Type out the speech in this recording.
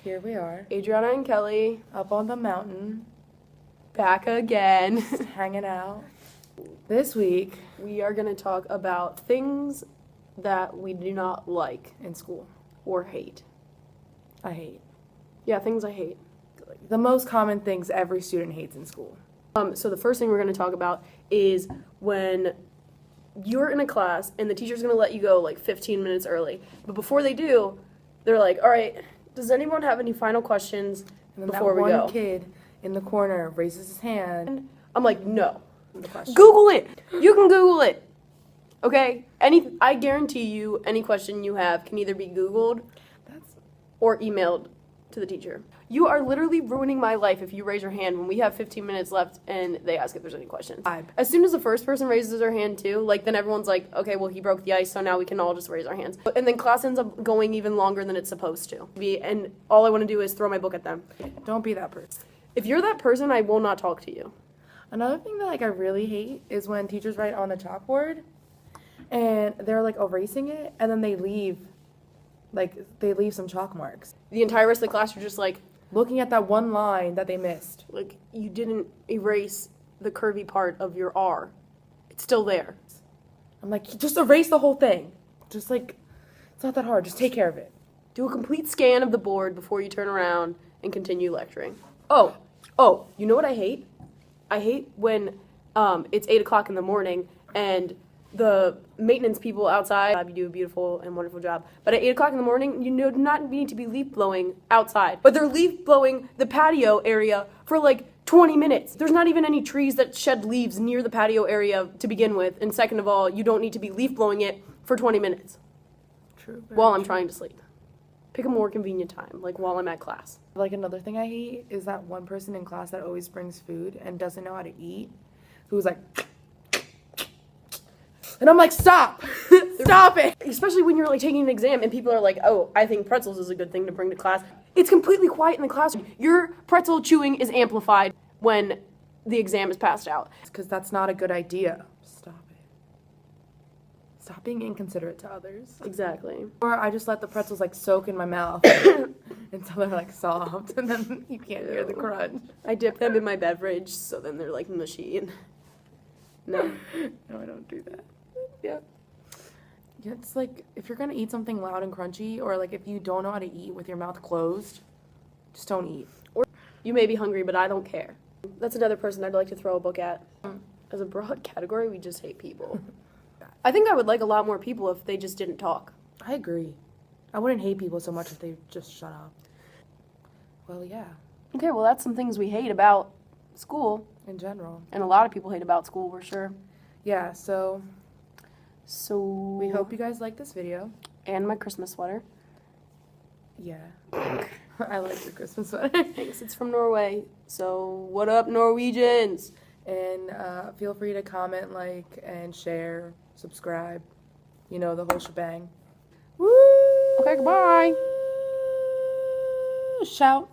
Here we are, Adriana and Kelly, up on the mountain, back again. hanging out. This week, We are going to talk about things that we do not like in school, or hate. I hate. Yeah, things I hate. The most common things every student hates in school. So the first thing we're going to talk about is when you're in a class and the teacher's going to let you go like 15 minutes early. But before they do, they're like, all right, does anyone have any final questions And then before that we one go? kid in the corner raises his hand. I'm like, no. The question. Google it. You can Google it. Okay? I guarantee you any question you have can either be Googled That's or emailed to the teacher. You are literally ruining my life if you raise your hand when we have 15 minutes left and they ask if there's any questions. Vibe. As soon as the first person raises their hand too, like then everyone's like, okay, well he broke the ice, so now we can all just raise our hands. And then class ends up going even longer than it's supposed to be, and all I want to do is throw my book at them. Don't be that person. If you're that person, I will not talk to you. Another thing that I really hate is when teachers write on the chalkboard and they're like erasing it and then they leave some chalk marks. The entire rest of the class, you're just like Looking at that one line that they missed. you didn't erase the curvy part of your R. It's still there. I'm like, just erase the whole thing. Just like, it's not that hard. Just take care of it. Do a complete scan of the board before you turn around and continue lecturing. Oh, you know what I hate? I hate when it's 8 o'clock in the morning and the maintenance people outside, you do a beautiful and wonderful job. But at 8 o'clock in the morning, you do not need to be leaf blowing outside. But they're leaf blowing the patio area for like 20 minutes. There's not even any trees that shed leaves near the patio area to begin with. And second of all, you don't need to be leaf blowing it for 20 minutes True. while I'm trying to sleep. Pick a more convenient time, like while I'm at class. Like another thing I hate is that one person in class that always brings food and doesn't know how to eat, who's like, and I'm like, stop, stop it. Especially when you're like taking an exam and people are like, oh, I think pretzels is a good thing to bring to class. It's completely quiet in the classroom. Your pretzel chewing is amplified when the exam is passed out. Because that's not a good idea. Stop it. Stop being inconsiderate to others. Exactly. Or I just let the pretzels like soak in my mouth until they're like soft, and then you can't hear the crunch. I dip them in my beverage so then they're like mushy and no. No, I don't do that. Yeah. Yeah, it's like if you're gonna eat something loud and crunchy, or like if you don't know how to eat with your mouth closed, just don't eat. You may be hungry, but I don't care. That's another person I'd like to throw a book at. As a broad category, we just hate people. I think I would like a lot more people if they just didn't talk. I agree. I wouldn't hate people so much if they just shut up. Well, yeah, Okay, well that's some things we hate about school. in general. And a lot of people hate about school, for sure. Yeah, so So we hope you guys like this video. And my Christmas sweater. Yeah. I like your Christmas sweater. Thanks, it's from Norway. So what up, Norwegians? And feel free to comment, like, and share, subscribe. You know, the whole shebang. Woo! Okay, goodbye. Shout.